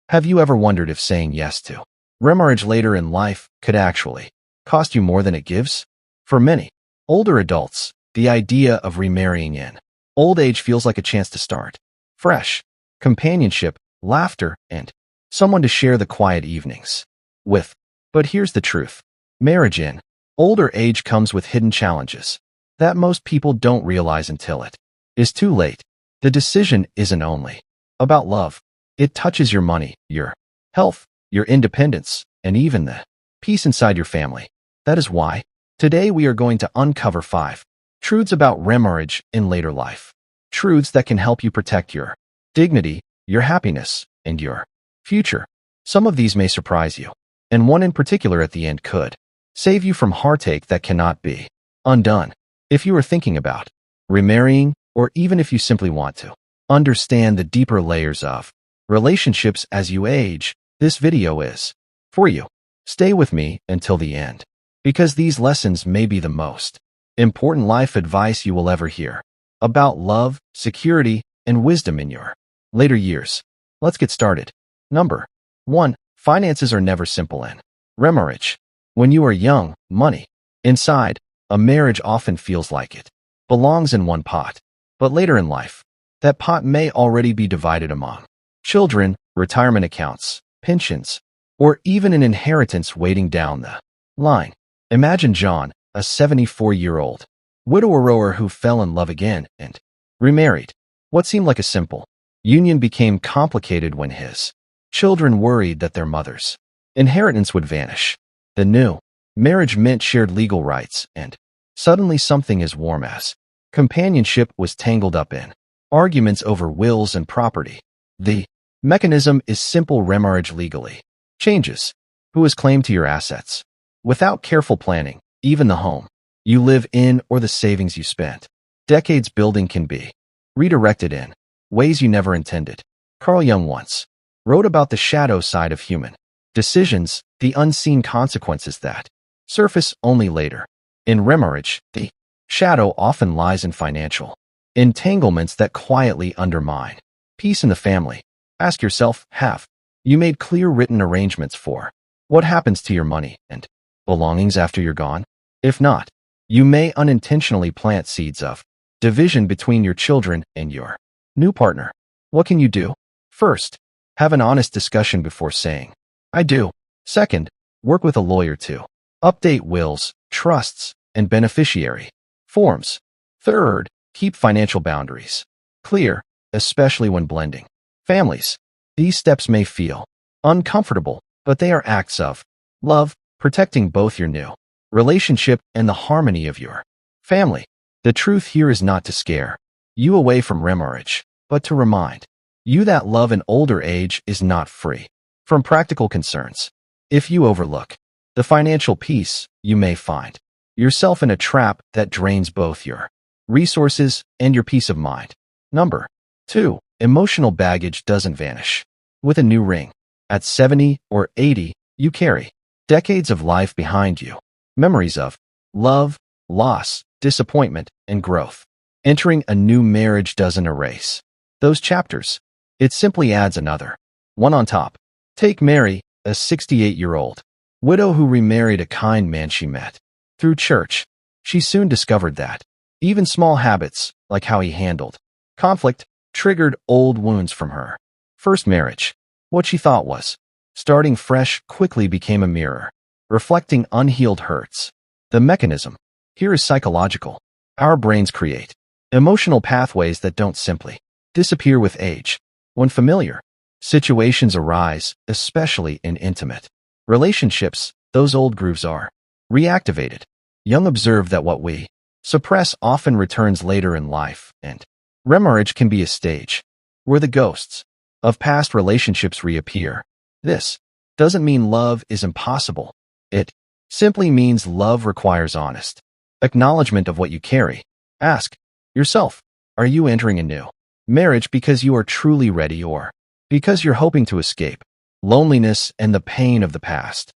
Have you ever wondered if saying yes to remarriage later in life could actually cost you more than it gives? For many older adults, the idea of remarrying in old age feels like a chance to start fresh, companionship, laughter, and someone to share the quiet evenings with. But here's the truth. Marriage in older age comes with hidden challenges that most people don't realize until it is too late. The decision isn't only about love. It touches your money, your health, your independence, and even the peace inside your family. That is why today we are going to uncover 5 truths about remarriage in later life. Truths that can help you protect your dignity, your happiness, and your future. Some of these may surprise you, and one in particular at the end could save you from heartache that cannot be undone. If you are thinking about remarrying, or even if you simply want to understand the deeper layers of relationships as you age, this video is for you. Stay with me until the end, because these lessons may be the most important life advice you will ever hear about love, security, and wisdom in your later years. Let's get started. Number 1. Finances are never simple in remarriage. When you are young, money inside a marriage often feels like it belongs in one pot. But later in life, that pot may already be divided among children, retirement accounts, pensions, or even an inheritance waiting down the line. Imagine John, a 74-year-old widower who fell in love again and remarried. What seemed like a simple union became complicated when his children worried that their mother's inheritance would vanish. The new marriage meant shared legal rights, and suddenly something as warm as companionship was tangled up in arguments over wills and property. The mechanism is simple. Remarriage legally changes who has claim to your assets. Without careful planning, even the home you live in or the savings you spent decades building can be redirected in ways you never intended. Carl Jung once wrote about the shadow side of human decisions, the unseen consequences that surface only later. In remarriage, the shadow often lies in financial entanglements that quietly undermine peace in the family. Ask yourself, have you made clear written arrangements for what happens to your money and belongings after you're gone? If not, you may unintentionally plant seeds of division between your children and your new partner. What can you do? First, have an honest discussion before saying, I do. Second, work with a lawyer to update wills, trusts, and beneficiary forms. Third, keep financial boundaries clear, especially when blending families. These steps may feel uncomfortable, but they are acts of love, protecting both your new relationship and the harmony of your family. The truth here is not to scare you away from remarriage, but to remind you that love in older age is not free from practical concerns. If you overlook the financial piece, you may find yourself in a trap that drains both your resources and your peace of mind. Number 2. Emotional baggage doesn't vanish with a new ring. At 70 or 80, you carry decades of life behind you. Memories of love, loss, disappointment, and growth. Entering a new marriage doesn't erase those chapters. It simply adds another one on top. Take Mary, a 68-year-old widow who remarried a kind man she met through church. She soon discovered that even small habits, like how he handled conflict, triggered old wounds from her first marriage. What she thought was starting fresh quickly became a mirror, reflecting unhealed hurts. The mechanism here is psychological. Our brains create emotional pathways that don't simply disappear with age. When familiar situations arise, especially in intimate relationships, those old grooves are reactivated. Jung observed that what we suppress often returns later in life, and remarriage can be a stage where the ghosts of past relationships reappear. This doesn't mean love is impossible. It simply means love requires honest acknowledgement of what you carry. Ask yourself, are you entering a new marriage because you are truly ready, or because you're hoping to escape loneliness and the pain of the past?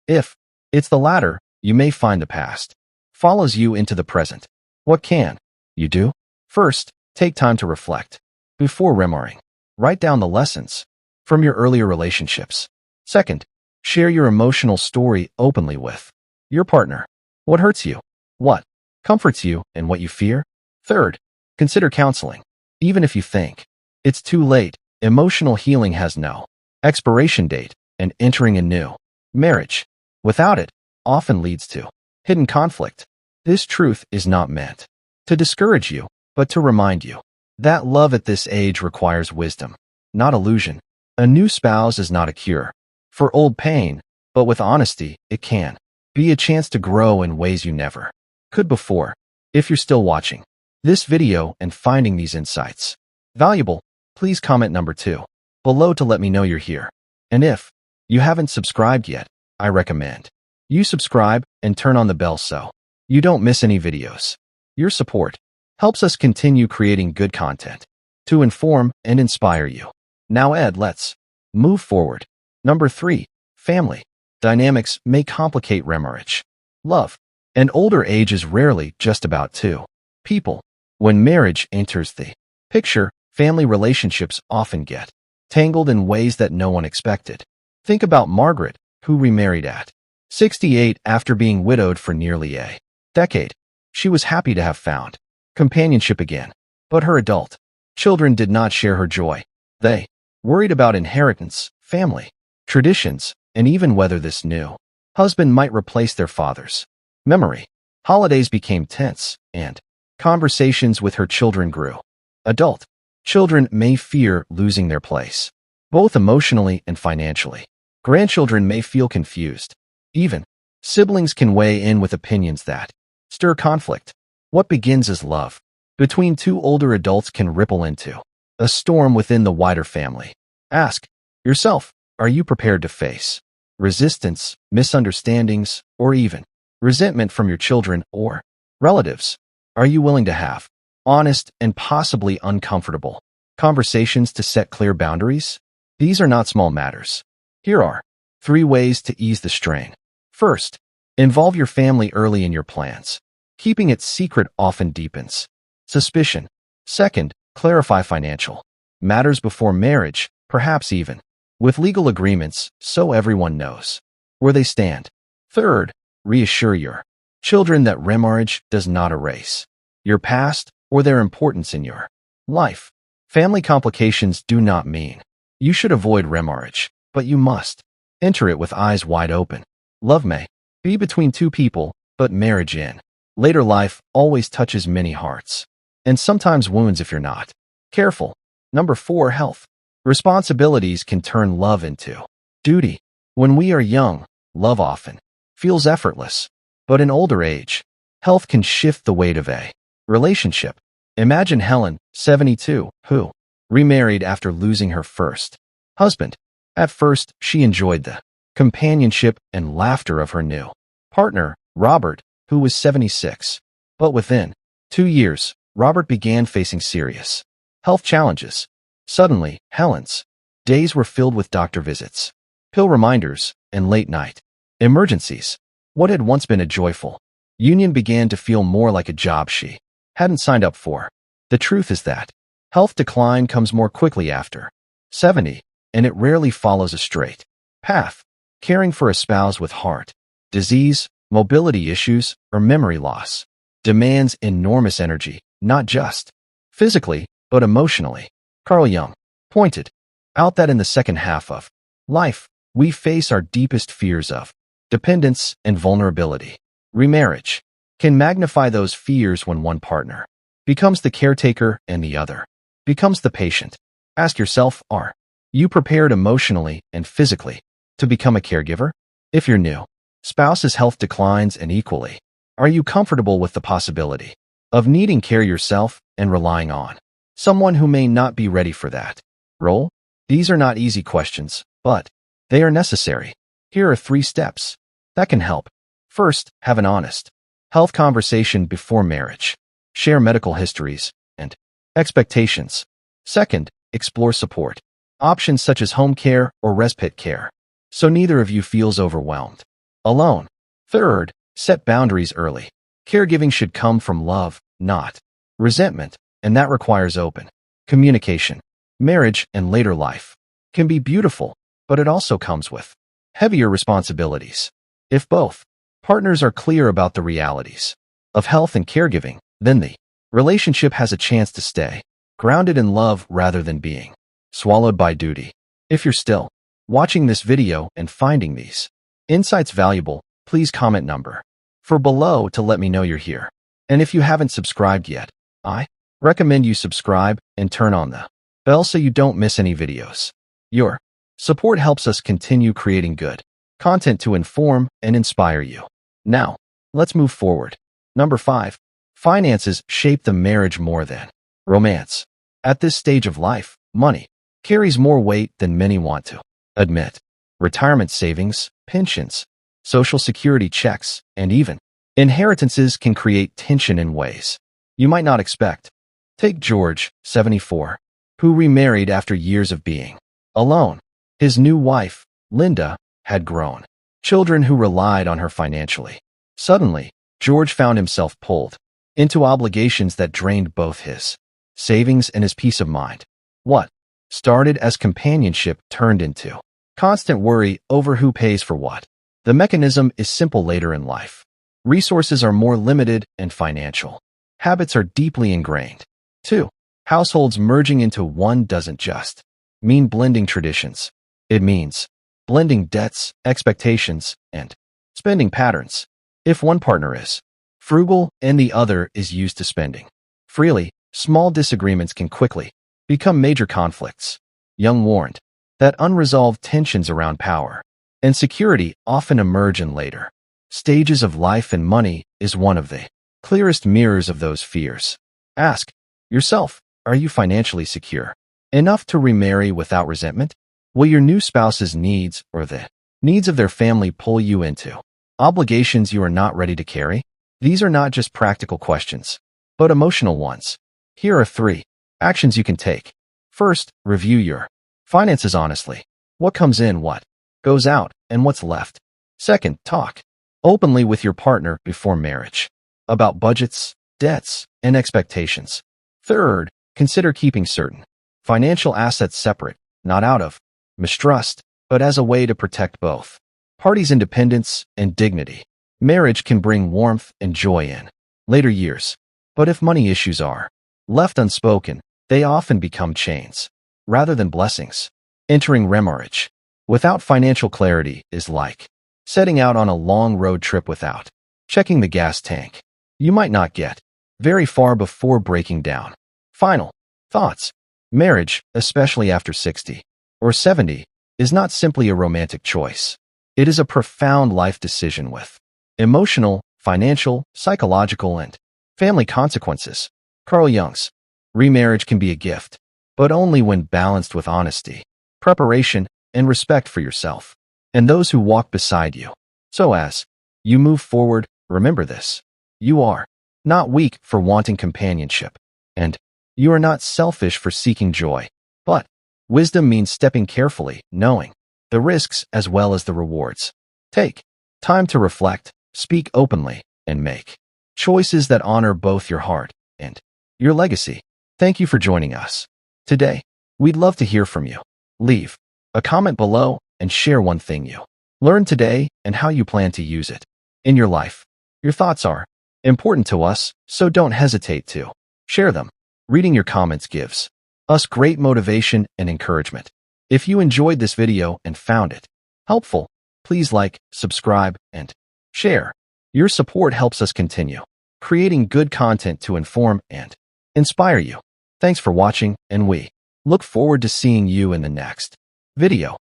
If it's the latter, you may find the past follows you into the present. What can you do? First, take time to reflect before remarrying. Write down the lessons from your earlier relationships. Second, share your emotional story openly with your partner. What hurts you? What comforts you and what you fear? Third, consider counseling. Even if you think it's too late, emotional healing has no expiration date, and entering a new marriage without it often leads to hidden conflict. This truth is not meant to discourage you, but to remind you that love at this age requires wisdom, not illusion. A new spouse is not a cure for old pain, but with honesty, it can be a chance to grow in ways you never could before. If you're still watching this video and finding these insights valuable, please comment number 2 below to let me know you're here. And if you haven't subscribed yet, I recommend you subscribe and turn on the bell so you don't miss any videos. Your support helps us continue creating good content to inform and inspire you. Now, Ed, let's move forward. Number 3, family dynamics may complicate remarriage. Love and older age is rarely just about two people. When marriage enters the picture, family relationships often get tangled in ways that no one expected. Think about Margaret, who remarried at 68 after being widowed for nearly a decade. She was happy to have found companionship again, but her adult children did not share her joy. They worried about inheritance, family, traditions, and even whether this new husband might replace their father's memory. Holidays became tense, and conversations with her children grew. Adult children may fear losing their place, both emotionally and financially. Grandchildren may feel confused. Even siblings can weigh in with opinions that stir conflict. What begins as love between two older adults can ripple into a storm within the wider family. Ask yourself, are you prepared to face resistance, misunderstandings, or even resentment from your children or relatives? Are you willing to have honest and possibly uncomfortable conversations to set clear boundaries? These are not small matters. Here are 3 ways to ease the strain. First, involve your family early in your plans. Keeping it secret often deepens suspicion. Second, clarify financial matters before marriage, perhaps even with legal agreements, so everyone knows where they stand. Third, reassure your children that remarriage does not erase your past or their importance in your life. Family complications do not mean you should avoid remarriage, but you must enter it with eyes wide open. Love may be between two people, but marriage in later life always touches many hearts, and sometimes wounds if you're not careful. Number 4, health. Responsibilities can turn love into duty. When we are young, love often feels effortless, but in older age, health can shift the weight of a relationship. Imagine Helen, 72, who remarried after losing her first husband. At first, she enjoyed the companionship and laughter of her new partner, Robert, who was 76. But within 2 years, Robert began facing serious health challenges. Suddenly, Helen's days were filled with doctor visits, pill reminders, and late-night emergencies. What had once been a joyful union began to feel more like a job she hadn't signed up for. The truth is that health decline comes more quickly after 70, and it rarely follows a straight path. Caring for a spouse with heart disease, mobility issues, or memory loss demands enormous energy, not just physically, but emotionally. Carl Jung pointed out that in the second half of life, we face our deepest fears of dependence and vulnerability. Remarriage can magnify those fears when one partner becomes the caretaker and the other becomes the patient. Ask yourself, are you prepared emotionally and physically to become a caregiver? If your new spouse's health declines, and equally, are you comfortable with the possibility of needing care yourself and relying on someone who may not be ready for that role? These are not easy questions, but they are necessary. Here are 3 steps that can help. First, have an honest health conversation before marriage. Share medical histories and expectations. Second, explore support options such as home care or respite care, so neither of you feels overwhelmed alone. Third, set boundaries early. Caregiving should come from love, not resentment, and that requires open communication. Marriage and later life can be beautiful, but it also comes with heavier responsibilities. If both partners are clear about the realities of health and caregiving, then the relationship has a chance to stay grounded in love rather than being swallowed by duty. If you're still watching this video and finding these insights valuable, please comment number 4 below to let me know you're here. And if you haven't subscribed yet, I recommend you subscribe and turn on the bell so you don't miss any videos. Your support helps us continue creating good content to inform and inspire you. Now, let's move forward. Number 5. Finances shape the marriage more than romance. At this stage of life, money carries more weight than many want to admit. Retirement savings, pensions, Social Security checks, and even inheritances can create tension in ways you might not expect. Take George, 74, who remarried after years of being alone. His new wife, Linda, had grown children who relied on her financially. Suddenly, George found himself pulled into obligations that drained both his savings and his peace of mind. What started as companionship turned into constant worry over who pays for what. The mechanism is simple later in life. Resources are more limited and financial habits are deeply ingrained. 2. Households merging into one doesn't just mean blending traditions. It means blending debts, expectations, and spending patterns. If one partner is frugal and the other is used to spending freely, small disagreements can quickly become major conflicts. Young warned that unresolved tensions around power and security often emerge in later stages of life, and money is one of the clearest mirrors of those fears. Ask yourself, are you financially secure enough to remarry without resentment? Will your new spouse's needs or the needs of their family pull you into obligations you are not ready to carry? These are not just practical questions, but emotional ones. Here are 3 actions you can take. First, review your finances honestly. What comes in, what goes out, and what's left. Second, talk openly with your partner before marriage about budgets, debts, and expectations. Third, consider keeping certain financial assets separate, not out of mistrust, but as a way to protect both parties' independence and dignity. Marriage can bring warmth and joy in later years, but if money issues are left unspoken, they often become chains rather than blessings. Entering remarriage without financial clarity is like setting out on a long road trip without checking the gas tank. You might not get very far before breaking down. Final thoughts. Marriage, especially after 60 or 70, is not simply a romantic choice. It is a profound life decision with emotional, financial, psychological, and family consequences. Carl Jung's remarriage can be a gift, but only when balanced with honesty, preparation, and respect for yourself and those who walk beside you. So as you move forward, remember this. You are not weak for wanting companionship, and you are not selfish for seeking joy. But wisdom means stepping carefully, knowing the risks as well as the rewards. Take time to reflect, speak openly, and make choices that honor both your heart and your legacy. Thank you for joining us today. We'd love to hear from you. Leave a comment below and share one thing you learned today and how you plan to use it in your life. Your thoughts are important to us, so don't hesitate to share them. Reading your comments gives us great motivation and encouragement. If you enjoyed this video and found it helpful, please like, subscribe, and share. Your support helps us continue creating good content to inform and inspire you. Thanks for watching, and we look forward to seeing you in the next video.